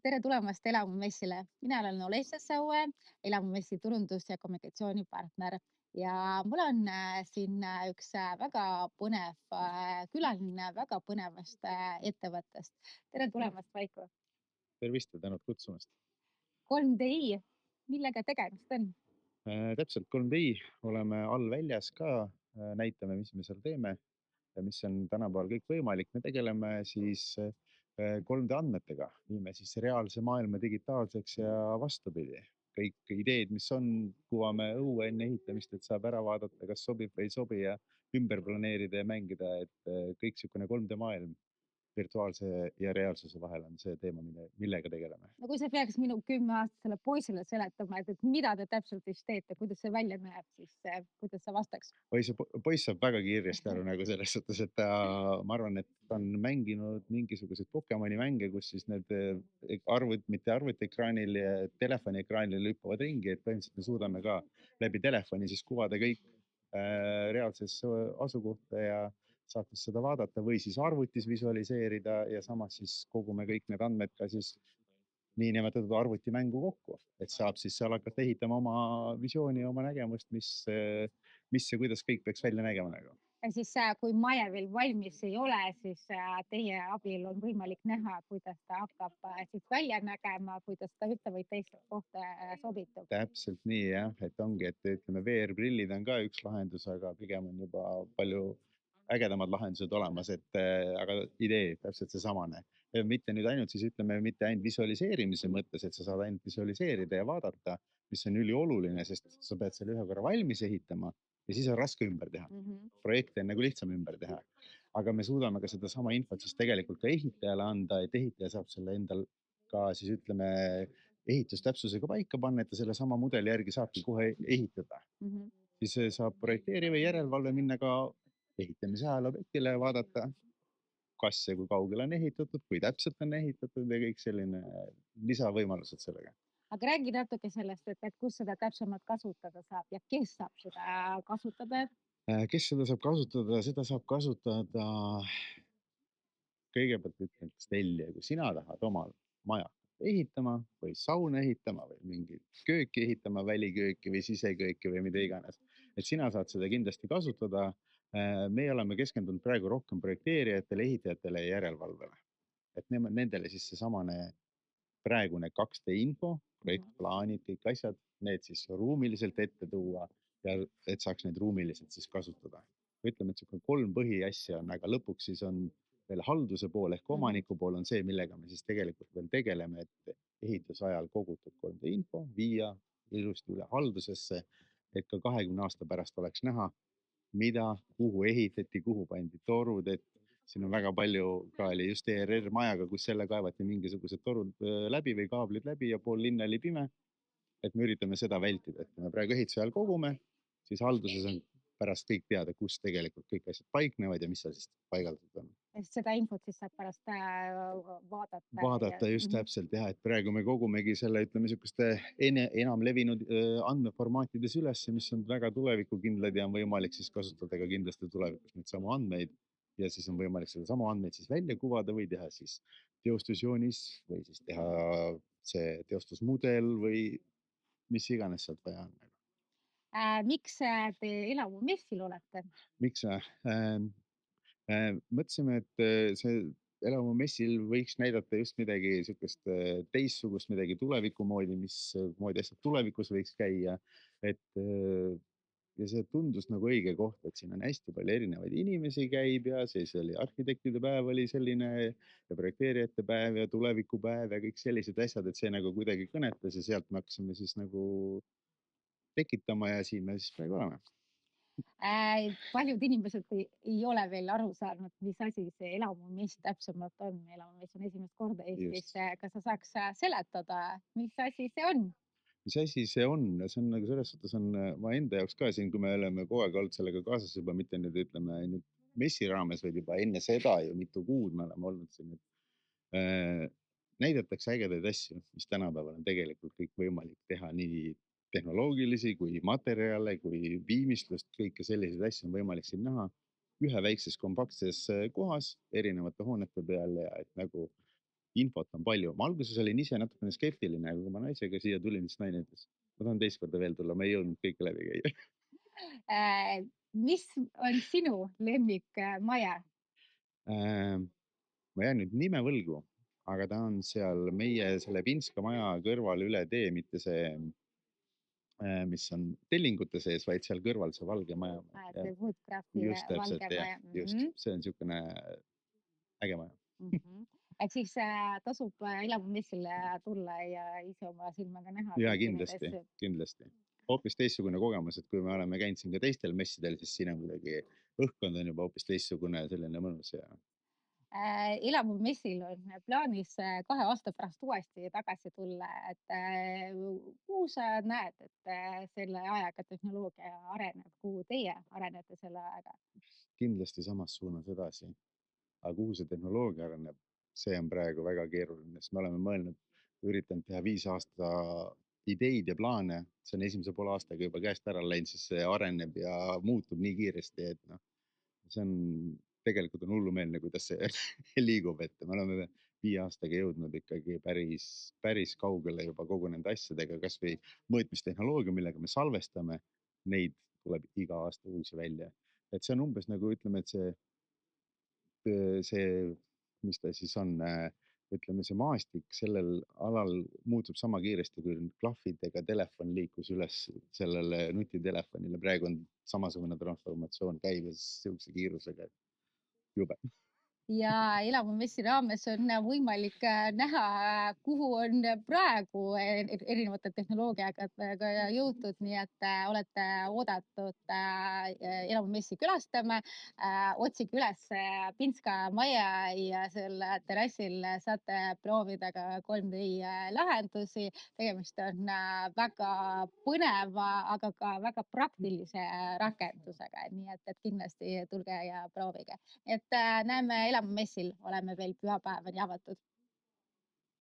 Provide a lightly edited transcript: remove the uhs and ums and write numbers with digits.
Tere tulemast Elamumessile. Mina olen Olesja Saue, Elamumessi turundus- ja kommunikatsioonipartner ja mul on siin üks väga põnev külaline väga põnevast ettevõttest. Tere tulemast, Vaiko. Tervist ja tänud kutsumast. 3DI, millega tegemist on? Täpselt 3DI oleme all väljas ka, näitame, mis me seal teeme ja mis on tänapäeval kõik võimalik. Me tegeleme siis 3D andmetega, viime siis reaalse maailma digitaalseks ja vastupidi. Kõik ideed, mis on, kuvame õue enne ehitamist, et saab ära vaadata, kas sobib või ei sobi ja ümber planeerida ja mängida, et kõik niisugune 3D maailm virtuaalse ja reaalsuse vahel on see teema, millega tegeleme. No kui sa peaks minu 10-aastasele poisile seletama, et mida te täpselt siis teete, kuidas see välja näeb, siis kuidas sa vastaks? Oi, see poiss saab väga kiiresti aru nagu selles suhtes, et ma arvan, et ta on mänginud mingisuguseid Pokemoni mänge, kus siis need mitte arvutiekraanil ja telefoni ekraanil hüppavad ringi, et põhimõtteliselt me suudame ka läbi telefoni siis kuvada kõik reaalsesse asukohta ja saates seda vaadata või siis arvutis visualiseerida ja samas siis kogume kõik need andmed ka siis niinimetatud arvutimängu kokku, et saab siis seal hakata ehitama oma visiooni, oma nägemust, mis ja kuidas kõik peaks välja nägema nagu. Ja siis kui maja veel valmis ei ole, siis teie abil on võimalik näha, kuidas ta hakkab siis välja nägema, kuidas ta ühte või teist kohta sobitub. Täpselt nii jah, et ongi, et ütleme, VR-prillid on ka üks lahendus, aga pigem on juba palju ägedamad lahendused olemas, et aga idee täpselt seesamane. Mitte nüüd ainult siis ütleme, mitte ainult visualiseerimise mõttes, et sa saad ainult visualiseerida ja vaadata, mis on ülioluline, sest sa pead selle ühe korra valmis ehitama ja siis on raske ümber teha. Projekte on nagu lihtsam ümber teha. Aga me suudame ka sedasama infot siis tegelikult ka ehitajale anda, et ehitaja saab selle endal ka siis ütleme ehitustäpsusega paika panna, et ta sellesama mudeli järgi saabki kohe ehitada. Siis saab projekteeri või järelevalve minna ka ehitamise ajal objektile ja vaadata, kas ja kui kaugele on ehitatud, kui täpselt on ehitatud ja kõik selline lisavõimalused sellega. Aga räägi natuke sellest, et kus seda täpsemalt kasutada saab ja kes saab seda kasutada? Kes seda saab kasutada? Seda saab kasutada kõigepealt ütlen, kas tellija, kui sina tahad omal maja ehitama või sauna ehitama või mingit kööki ehitama, välikööki või sisekööki või mida iganes, et sina saad seda kindlasti kasutada. Meie oleme keskendunud praegu rohkem projekteerijatele, ehitajatele ja järelevalvele, et nendele siis seesamane praegune 2D info, projektplaanid, kõik asjad, need siis ruumiliselt ette tuua ja et saaks neid ruumiliselt siis kasutada. Ütleme, et 3 põhiasja on, aga lõpuks siis on veel halduse pool ehk omaniku pool on see, millega me siis tegelikult veel tegeleme, et ehitusajal kogutud 3D info viia ilusti üle haldusesse, et ka 20 aasta pärast oleks näha, mida, kuhu ehitati, kuhu pandi torud, et siin on väga palju ka oli just ERR majaga, kus selle kaevati mingisugused torud läbi või kaablid läbi ja pool linna oli pime. Et me üritame seda vältida, et me praegu ehituse ajal kogume, siis halduses on pärast kõik teada, kus tegelikult kõik asjad paiknevad ja mis seal siis paigaldatud on. Seda infot siis saab pärast vaadata. Vaadata just täpselt jah, et praegu me kogumegi selle, ütleme, niisuguste enam levinud andmeformaatides üles, mis on väga tulevikukindlad ja on võimalik siis kasutada ka kindlasti tulevikus neid samu andmeid ja siis on võimalik seda samu andmeid siis välja kuvada või teha siis teostusjoonis või siis teha see teostusmudel või mis iganes sealt vaja on. Miks te Elamumessil olete? Miks mõtlesime, et see Elamumessil võiks näidata just midagi niisugust teistsugust, midagi tuleviku moodi, mis moodi asjad tulevikus võiks käia, et ja see tundus nagu õige koht, et siin on hästi palju erinevaid inimesi käib ja siis oli arhitektide päev oli selline ja projekteerijate päev ja tulevikupäev ja kõik sellised asjad, et see nagu kuidagi kõnetas ja sealt me hakkasime siis nagu tekitama ja siin me siis praegu oleme. Paljud inimesed ei ole veel aru saanud, mis asi see Elamumess täpsemalt on. Elamumess on esimest korda Eestis. Kas sa saaks seletada, mis asi see on? Mis asi see on? See on nagu selles suhtes on ma enda jaoks ka siin, kui me oleme kogu aeg olnud sellega kaasas juba mitte nüüd ütleme ainult messi raames, vaid juba enne seda ju mitu kuud me oleme olnud siin, et näidatakse ägedaid asju, mis tänapäeval on tegelikult kõik võimalik teha, nii tehnoloogilisi kui materjale, kui viimistlust, kõike selliseid asju on võimalik siin näha ühe väikses kompaktses kohas erinevate hoonete peal ja et nagu infot on palju. Ma alguses olin ise natukene skeptiline, aga kui ma naisega siia tulin, siis naine ütles, ma tahan teist korda veel tulla, ma ei jõudnud kõike läbi käia. Mis on sinu lemmikmaja? Ma jään nüüd nime võlgu, aga ta on seal meie selle Pinska maja kõrval üle tee, mitte see, mis on Tellingute sees, vaid seal kõrval see valge maja. See Woodcrafti Just täpselt, valge jah, maja. just. See on niisugune äge maja. Et siis tasub elamumessile tulla ja ise oma silmaga näha. Jaa, kindlasti. Hoopis teistsugune kogemus, et kui me oleme käinud siin ka teistel messidel, siis siin on kuidagi õhkkond on juba hoopis teistsugune, selline mõnus ja Elamumessil on plaanis 2 aasta pärast uuesti tagasi tulla, et kuhu sa näed, et selle ajaga tehnoloogia areneb, kuhu teie arenete selle ajaga? kindlasti samas suunas edasi. Aga kuhu see tehnoloogia areneb, see on praegu väga keeruline, sest me oleme mõelnud, üritanud teha 5 aasta ideid ja plaane, see on esimese poole aastaga juba käest ära läinud, sest see areneb ja muutub nii kiiresti, et noh, see on, tegelikult on hullumeelne, kuidas see liigub, et me oleme 5 aastaga jõudnud ikkagi päris kaugele juba kogu nende asjadega, kas või mõõtmistehnoloogia, millega me salvestame, neid tuleb iga aasta uusi välja. Et see on umbes nagu ütleme, et see, mis ta siis on, ütleme, see maastik sellel alal muutub sama kiiresti, kui klahvidega telefon liikus üles sellele nutitelefonile. Praegu on samasugune transformatsioon käimas sihukese kiirusega, jube. Ja elamumessi raames on võimalik näha, kuhu on praegu erinevate tehnoloogiaga jõutud, nii et olete oodatud elamumessi külastama. Otsige üles Pinska maja ja selle terrassil saate proovida ka 3D lahendusi. Tegemist on väga põneva, aga ka väga praktilise rakendusega, nii et kindlasti tulge ja proovige. Et näeme elamumessil, oleme veel pühapäevani avatud.